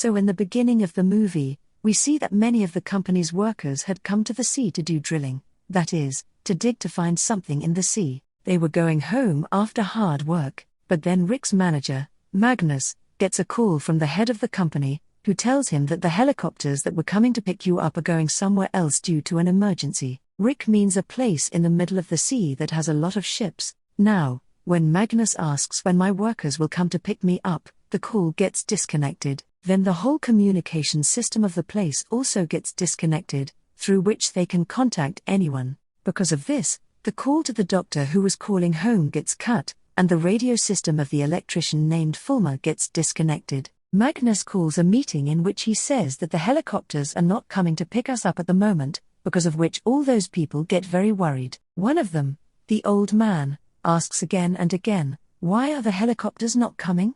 So in the beginning of the movie, we see that many of the company's workers had come to the sea to do drilling, that is, to dig to find something in the sea. They were going home after hard work, but then Rick's manager, Magnus, gets a call from the head of the company, who tells him that the helicopters that were coming to pick you up are going somewhere else due to an emergency. Rick means a place in the middle of the sea that has a lot of ships. Now, when Magnus asks when my workers will come to pick me up, the call gets disconnected. Then the whole communication system of the place also gets disconnected, through which they can contact anyone. Because of this, the call to the doctor who was calling home gets cut, and the radio system of the electrician named Fulmer gets disconnected. Magnus calls a meeting in which he says that the helicopters are not coming to pick us up at the moment, because of which all those people get very worried. One of them, the old man, asks again and again, why are the helicopters not coming?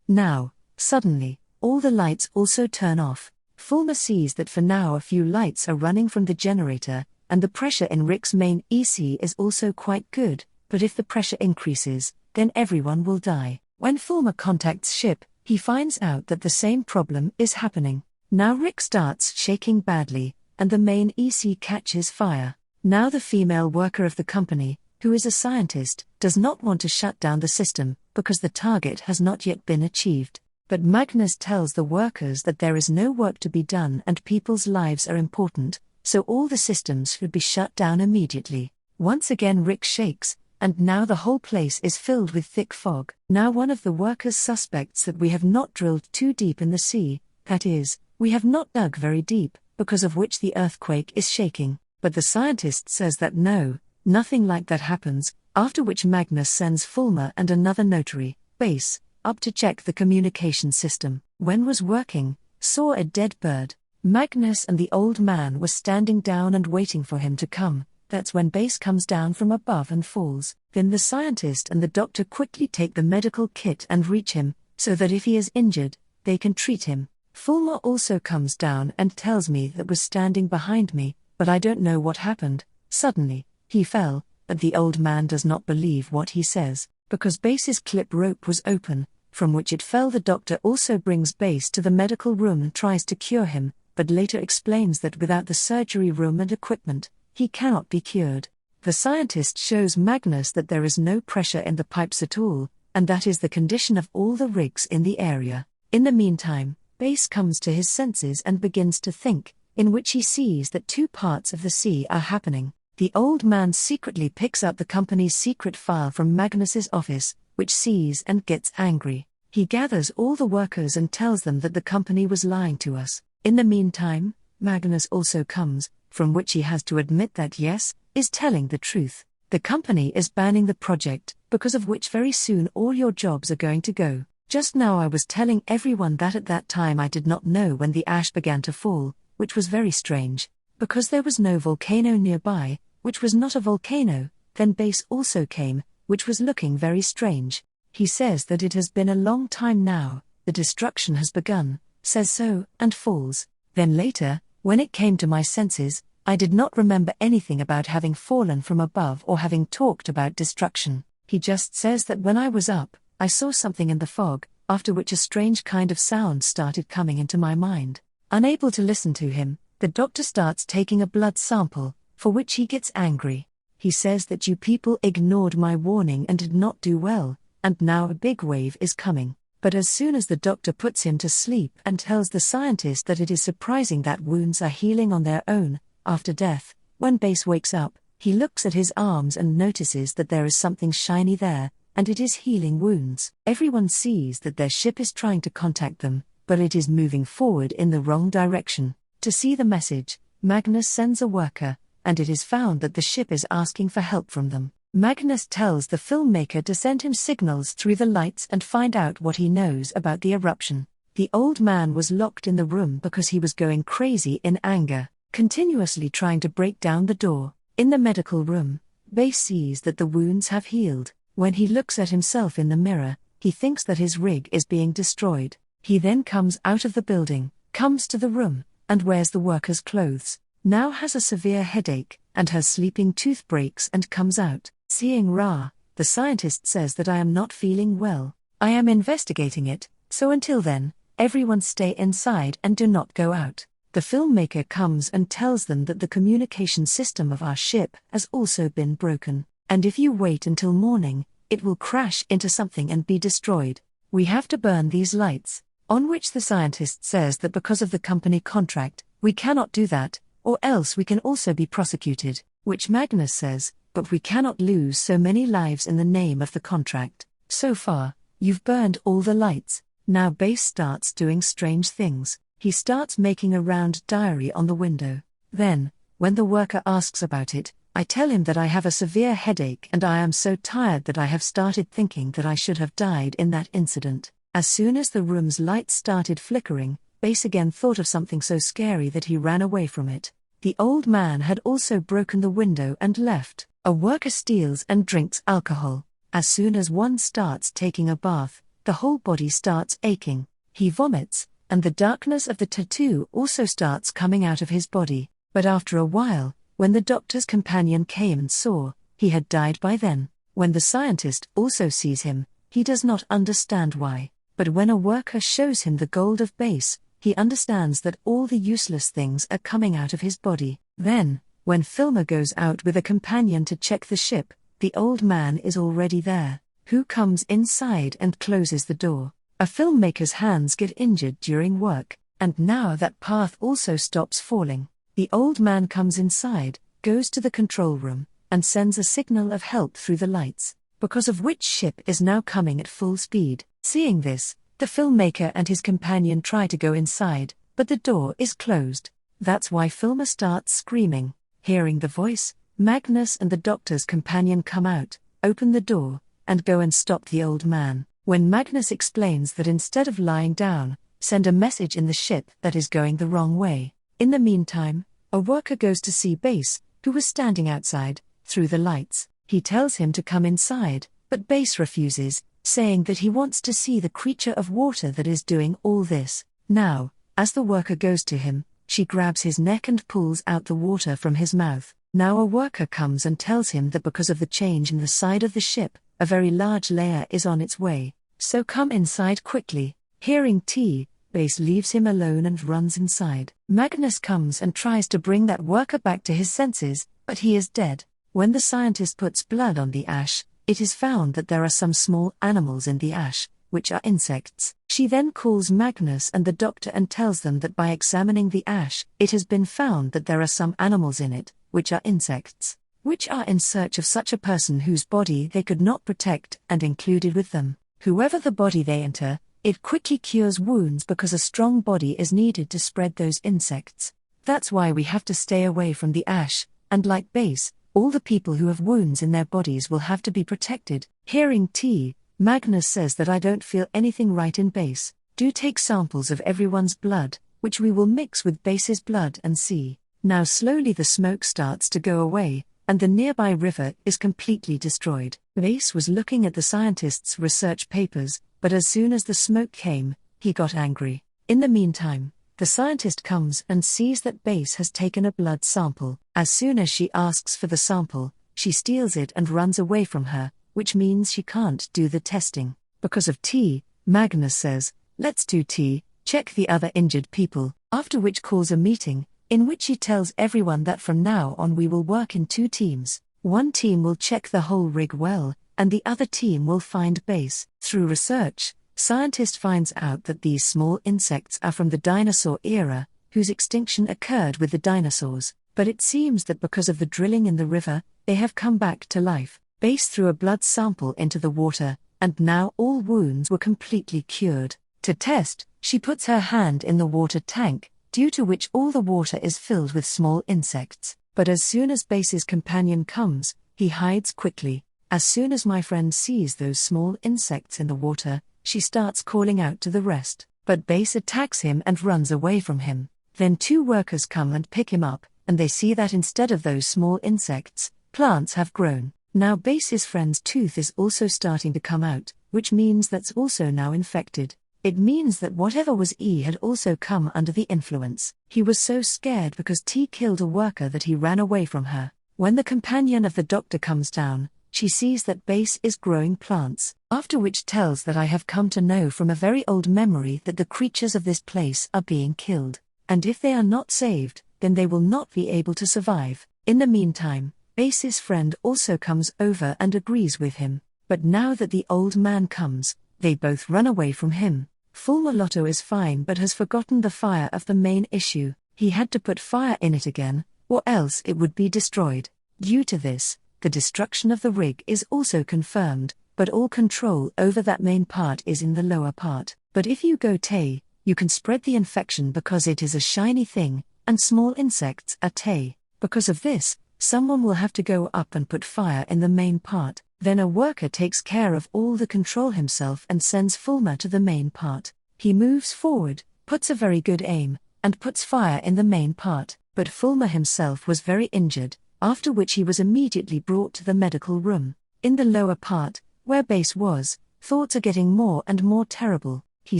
Now, suddenly, all the lights also turn off. Fulmer sees that for now a few lights are running from the generator, and the pressure in Rick's main EC is also quite good, but if the pressure increases, then everyone will die. When Fulmer contacts ship, he finds out that the same problem is happening. Now Rick starts shaking badly, and the main EC catches fire. Now the female worker of the company, who is a scientist, does not want to shut down the system, because the target has not yet been achieved. But Magnus tells the workers that there is no work to be done and people's lives are important, so all the systems should be shut down immediately. Once again Rick shakes, and now the whole place is filled with thick fog. Now one of the workers suspects that we have not drilled too deep in the sea, that is, we have not dug very deep, because of which the earthquake is shaking. But the scientist says that no, nothing like that happens, after which Magnus sends Fulmer and another notary, Base, up to check the communication system. When was working, saw a dead bird. Magnus and the old man were standing down and waiting for him to come. That's when Base comes down from above and falls. Then the scientist and the doctor quickly take the medical kit and reach him, so that if he is injured, they can treat him. Fulmer also comes down and tells me that was standing behind me, but I don't know what happened. Suddenly, he fell, but the old man does not believe what he says, because Base's clip rope was open, from which it fell. The doctor also brings Base to the medical room and tries to cure him, but later explains that without the surgery room and equipment, he cannot be cured. The scientist shows Magnus that there is no pressure in the pipes at all, and that is the condition of all the rigs in the area. In the meantime, Base comes to his senses and begins to think, in which he sees that two parts of the sea are happening. The old man secretly picks up the company's secret file from Magnus's office, which sees and gets angry. He gathers all the workers and tells them that the company was lying to us. In the meantime, Magnus also comes, from which he has to admit that yes, is telling the truth. The company is banning the project, because of which very soon all your jobs are going to go. Just now I was telling everyone that at that time I did not know when the ash began to fall, which was very strange, because there was no volcano nearby, which was not a volcano. Then Base also came, which was looking very strange. He says that it has been a long time now, the destruction has begun, says so, and falls. Then later, when it came to my senses, I did not remember anything about having fallen from above or having talked about destruction. He just says that when I was up, I saw something in the fog, after which a strange kind of sound started coming into my mind. Unable to listen to him, the doctor starts taking a blood sample, for which he gets angry. He says that you people ignored my warning and did not do well, and now a big wave is coming. But as soon as the doctor puts him to sleep and tells the scientist that it is surprising that wounds are healing on their own, after death, when Base wakes up, he looks at his arms and notices that there is something shiny there, and it is healing wounds. Everyone sees that their ship is trying to contact them, but it is moving forward in the wrong direction. To see the message, Magnus sends a worker, and it is found that the ship is asking for help from them. Magnus tells the filmmaker to send him signals through the lights and find out what he knows about the eruption. The old man was locked in the room because he was going crazy in anger, continuously trying to break down the door. In the medical room, Base sees that the wounds have healed. When he looks at himself in the mirror, he thinks that his rig is being destroyed. He then comes out of the building, comes to the room, and wears the worker's clothes. Now has a severe headache, and her sleeping tooth breaks and comes out. Seeing Ra, the scientist says that I am not feeling well. I am investigating it, so until then, everyone stay inside and do not go out. The filmmaker comes and tells them that the communication system of our ship has also been broken, and if you wait until morning, it will crash into something and be destroyed. We have to burn these lights. On which the scientist says that because of the company contract, we cannot do that, or else we can also be prosecuted, which Magnus says, but we cannot lose so many lives in the name of the contract. So far, you've burned all the lights. Now Base starts doing strange things. He starts making a round diary on the window. Then, when the worker asks about it, I tell him that I have a severe headache and I am so tired that I have started thinking that I should have died in that incident. As soon as the room's lights started flickering, Base again thought of something so scary that he ran away from it. The old man had also broken the window and left. A worker steals and drinks alcohol. As soon as one starts taking a bath, the whole body starts aching. He vomits, and the darkness of the tattoo also starts coming out of his body. But after a while, when the doctor's companion came and saw, he had died by then. When the scientist also sees him, he does not understand why. But when a worker shows him the gold of Base, he understands that all the useless things are coming out of his body. Then, when Filmer goes out with a companion to check the ship, the old man is already there, who comes inside and closes the door. A filmmaker's hands get injured during work, and now that path also stops falling. The old man comes inside, goes to the control room, and sends a signal of help through the lights, because of which ship is now coming at full speed. Seeing this, the filmmaker and his companion try to go inside, but the door is closed. That's why Filmer starts screaming. Hearing the voice, Magnus and the doctor's companion come out, open the door, and go and stop the old man. When Magnus explains that instead of lying down, send a message in the ship that is going the wrong way. In the meantime, a worker goes to see Base, who was standing outside, through the lights. He tells him to come inside, but Base refuses, saying that he wants to see the creature of water that is doing all this. Now, as the worker goes to him, she grabs his neck and pulls out the water from his mouth. Now a worker comes and tells him that because of the change in the side of the ship, a very large layer is on its way. So come inside quickly. Hearing T, Base leaves him alone and runs inside. Magnus comes and tries to bring that worker back to his senses, but he is dead. When the scientist puts blood on the ash, it is found that there are some small animals in the ash, which are insects. She then calls Magnus and the doctor and tells them that by examining the ash, it has been found that there are some animals in it, which are insects, which are in search of such a person whose body they could not protect and included with them. Whoever the body they enter, it quickly cures wounds because a strong body is needed to spread those insects. That's why we have to stay away from the ash, and like Base, all the people who have wounds in their bodies will have to be protected. Hearing T, Magnus says that I don't feel anything right in Base. Do take samples of everyone's blood, which we will mix with Base's blood and see. Now slowly the smoke starts to go away, and the nearby river is completely destroyed. Base was looking at the scientist's research papers, but as soon as the smoke came, he got angry. In the meantime, the scientist comes and sees that Base has taken a blood sample. As soon as she asks for the sample, she steals it and runs away from her, which means she can't do the testing. Because of T, Magnus says, "Let's do T, check the other injured people," after which calls a meeting, in which he tells everyone that from now on we will work in 2 teams. One team will check the whole rig well, and the other team will find Base. Through research, scientist finds out that these small insects are from the dinosaur era, whose extinction occurred with the dinosaurs, but it seems that because of the drilling in the river, they have come back to life. Base threw a blood sample into the water, and now all wounds were completely cured. To test, she puts her hand in the water tank, due to which all the water is filled with small insects. But as soon as Base's companion comes, he hides quickly. As soon as my friend sees those small insects in the water, she starts calling out to the rest, but Base attacks him and runs away from him. Then 2 workers come and pick him up, and they see that instead of those small insects, plants have grown. Now Base's friend's tooth is also starting to come out, which means that's also now infected. It means that whatever was E had also come under the influence. He was so scared because T killed a worker that he ran away from her. When the companion of the doctor comes down, she sees that base is growing plants, after which tells that I have come to know from a very old memory that the creatures of this place are being killed, and if they are not saved, then they will not be able to survive. In the meantime, Base's friend also comes over and agrees with him, but now that the old man comes, they both run away from him. Fulmer Lotto is fine but has forgotten the fire of the main issue. He had to put fire in it again, or else it would be destroyed. Due to this, the destruction of the rig is also confirmed, but all control over that main part is in the lower part. But if you go Tay, you can spread the infection because it is a shiny thing, and small insects are Tay. Because of this, someone will have to go up and put fire in the main part. Then a worker takes care of all the control himself and sends Fulmer to the main part. He moves forward, puts a very good aim, and puts fire in the main part. But Fulmer himself was very injured, after which he was immediately brought to the medical room. In the lower part, where Base was, thoughts are getting more and more terrible. He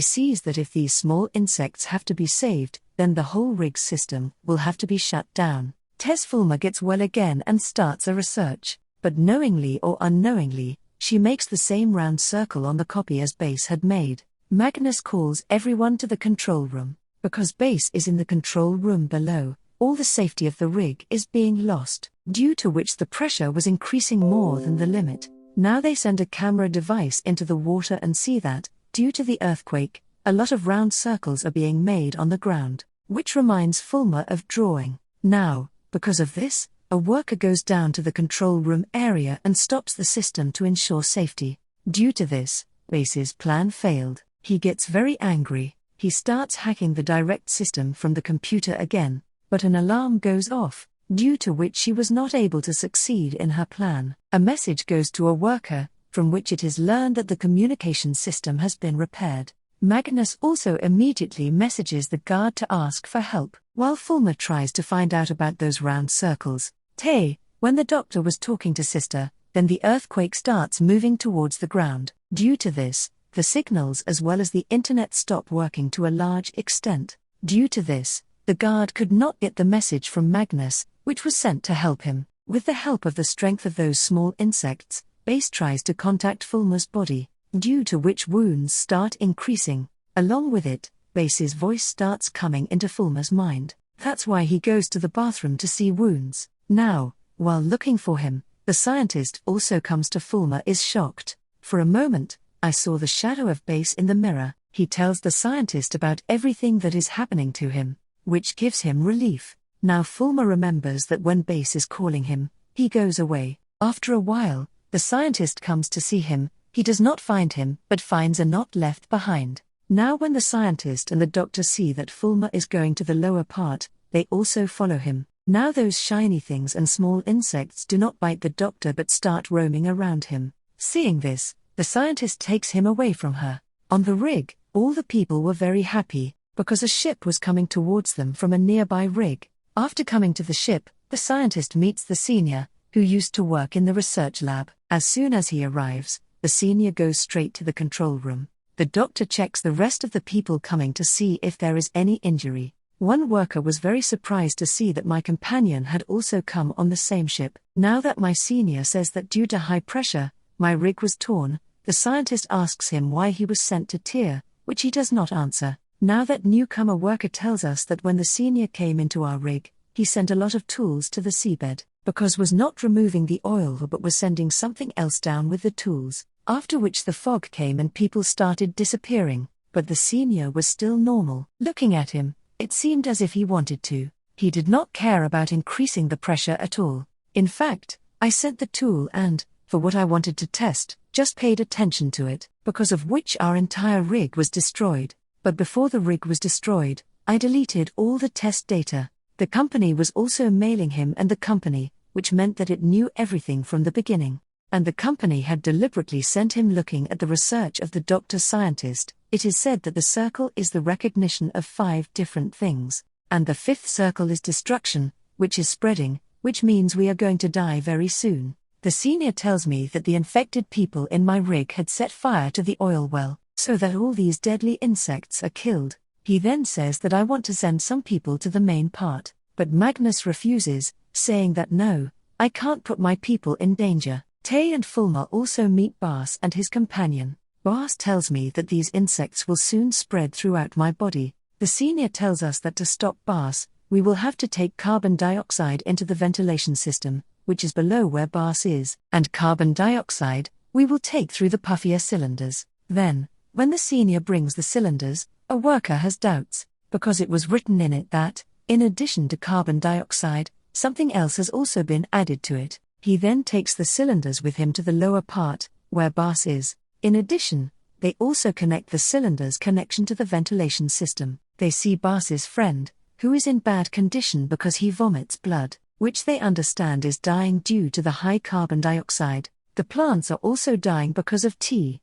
sees that if these small insects have to be saved, then the whole rig system will have to be shut down. Tess Fulmer gets well again and starts a research, but knowingly or unknowingly, she makes the same round circle on the copy as Base had made. Magnus calls everyone to the control room. Because Base is in the control room below, all the safety of the rig is being lost, due to which the pressure was increasing more than the limit. Now they send a camera device into the water and see that, due to the earthquake, a lot of round circles are being made on the ground, which reminds Fulmer of drawing. Now, because of this, a worker goes down to the control room area and stops the system to ensure safety. Due to this, Base's plan failed. He gets very angry. He starts hacking the direct system from the computer again, but an alarm goes off, due to which she was not able to succeed in her plan. A message goes to a worker, from which it is learned that the communication system has been repaired. Magnus also immediately messages the guard to ask for help, while Fulmer tries to find out about those round circles. Tay, when the doctor was talking to Sister, then the earthquake starts moving towards the ground. Due to this, the signals as well as the internet stop working to a large extent. Due to this, the guard could not get the message from Magnus, which was sent to help him. With the help of the strength of those small insects, Base tries to contact Fulmer's body, due to which wounds start increasing. Along with it, Base's voice starts coming into Fulmer's mind. That's why he goes to the bathroom to see wounds. Now, while looking for him, the scientist also comes to Fulmer is shocked. For a moment, I saw the shadow of Base in the mirror. He tells the scientist about everything that is happening to him, which gives him relief. Now Fulmer remembers that when Base is calling him, he goes away. After a while, the scientist comes to see him. He does not find him, but finds a knot left behind. Now when the scientist and the doctor see that Fulmer is going to the lower part, they also follow him. Now those shiny things and small insects do not bite the doctor but start roaming around him. Seeing this, the scientist takes him away from her. On the rig, all the people were very happy, because a ship was coming towards them from a nearby rig. After coming to the ship, the scientist meets the senior, who used to work in the research lab. As soon as he arrives, the senior goes straight to the control room. The doctor checks the rest of the people coming to see if there is any injury. One worker was very surprised to see that my companion had also come on the same ship. Now that my senior says that due to high pressure, my rig was torn, the scientist asks him why he was sent to Tyr, which he does not answer. Now that newcomer worker tells us that when the senior came into our rig, he sent a lot of tools to the seabed, because was not removing the oil but was sending something else down with the tools. After which the fog came and people started disappearing, but the senior was still normal. Looking at him, it seemed as if he wanted to. He did not care about increasing the pressure at all. In fact, I sent the tool and, for what I wanted to test, just paid attention to it, because of which our entire rig was destroyed. But before the rig was destroyed, I deleted all the test data. The company was also mailing him and the company, which meant that it knew everything from the beginning. And the company had deliberately sent him looking at the research of the doctor scientist. It is said that the circle is the recognition of 5 different things, and the 5th circle is destruction, which is spreading, which means we are going to die very soon. The senior tells me that the infected people in my rig had set fire to the oil well, so that all these deadly insects are killed. He then says that I want to send some people to the main part, but Magnus refuses, saying that no, I can't put my people in danger. Tay and Fulma also meet Bas and his companion. Bas tells me that these insects will soon spread throughout my body. The senior tells us that to stop Bas, we will have to take carbon dioxide into the ventilation system, which is below where Bas is, and carbon dioxide we will take through the puffier cylinders. Then, when the senior brings the cylinders, a worker has doubts, because it was written in it that, in addition to carbon dioxide, something else has also been added to it. He then takes the cylinders with him to the lower part, where Bas is. In addition, they also connect the cylinders' connection to the ventilation system. They see Bas's friend, who is in bad condition because he vomits blood, which they understand is dying due to the high carbon dioxide. The plants are also dying because of tea.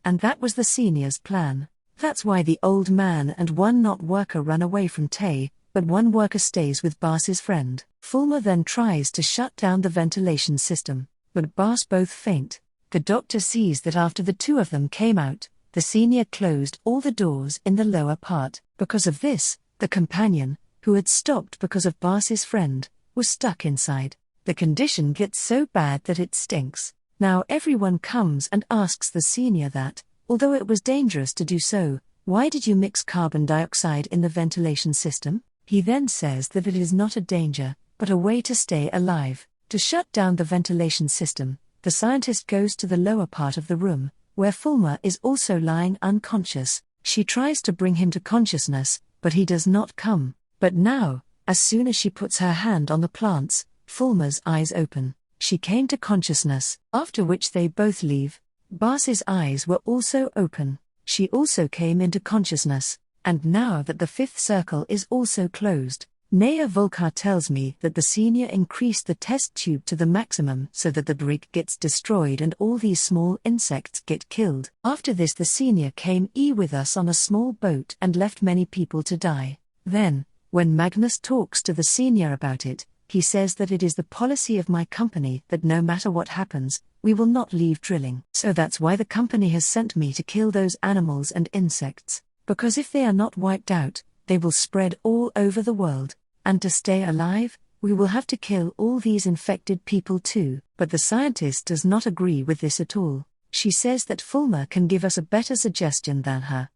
And that was the senior's plan. That's why the old man and one not worker run away from Tay, but one worker stays with Bas's friend. Fulma then tries to shut down the ventilation system, but Bas both faint. The doctor sees that after the two of them came out, the senior closed all the doors in the lower part. Because of this, the companion, who had stopped because of Bas's friend, was stuck inside. The condition gets so bad that it stinks. Now everyone comes and asks the senior that, although it was dangerous to do so, why did you mix carbon dioxide in the ventilation system? He then says that it is not a danger, but a way to stay alive. To shut down the ventilation system, the scientist goes to the lower part of the room, where Fulma is also lying unconscious. She tries to bring him to consciousness, but he does not come. But now, as soon as she puts her hand on the plants, Fulma's eyes open. She came to consciousness, after which they both leave. Bas's eyes were also open. She also came into consciousness, and now that the fifth circle is also closed, Nea Volkar tells me that the senior increased the test tube to the maximum so that the brig gets destroyed and all these small insects get killed. After this the senior came with us on a small boat and left many people to die. Then, when Magnus talks to the senior about it, he says that it is the policy of my company that no matter what happens, we will not leave drilling. So that's why the company has sent me to kill those animals and insects, because if they are not wiped out, they will spread all over the world, and to stay alive, we will have to kill all these infected people too. But the scientist does not agree with this at all. She says that Fulma can give us a better suggestion than her.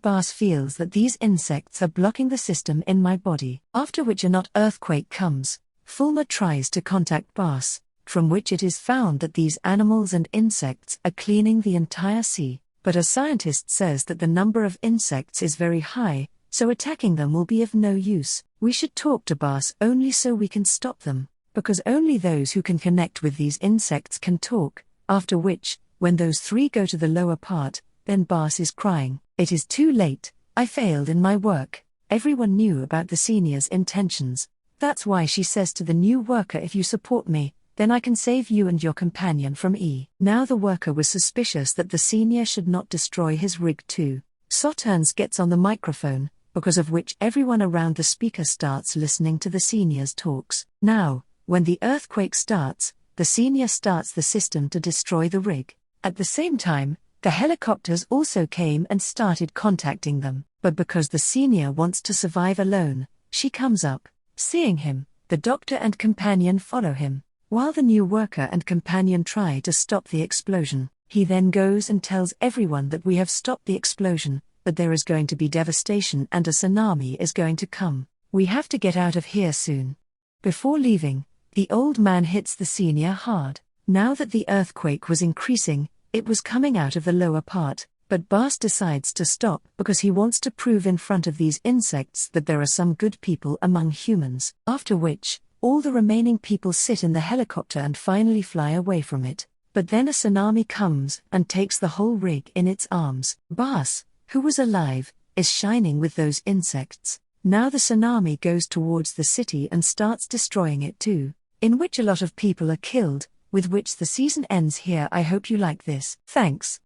Bas feels that these insects are blocking the system in my body, after which a not earthquake comes. Fulma tries to contact Bas, from which it is found that these animals and insects are cleaning the entire sea, but a scientist says that the number of insects is very high, so attacking them will be of no use. We should talk to Bas only so we can stop them, because only those who can connect with these insects can talk, after which, when those three go to the lower part, then Bas is crying. It is too late, I failed in my work. Everyone knew about the senior's intentions. That's why she says to the new worker, if you support me, then I can save you and your companion from E. Now the worker was suspicious that the senior should not destroy his rig too. Sauternes gets on the microphone, because of which everyone around the speaker starts listening to the senior's talks. Now, when the earthquake starts, the senior starts the system to destroy the rig. At the same time, the helicopters also came and started contacting them, but because the senior wants to survive alone, she comes up. Seeing him, the doctor and companion follow him, while the new worker and companion try to stop the explosion. He then goes and tells everyone that we have stopped the explosion, but there is going to be devastation and a tsunami is going to come. We have to get out of here soon. Before leaving, the old man hits the senior hard. Now that the earthquake was increasing, it was coming out of the lower part, but Bas decides to stop because he wants to prove in front of these insects that there are some good people among humans. After which, all the remaining people sit in the helicopter and finally fly away from it. But then a tsunami comes and takes the whole rig in its arms. Bas, who was alive, is shining with those insects. Now the tsunami goes towards the city and starts destroying it too, in which a lot of people are killed, with which the season ends here. I hope you like this. Thanks.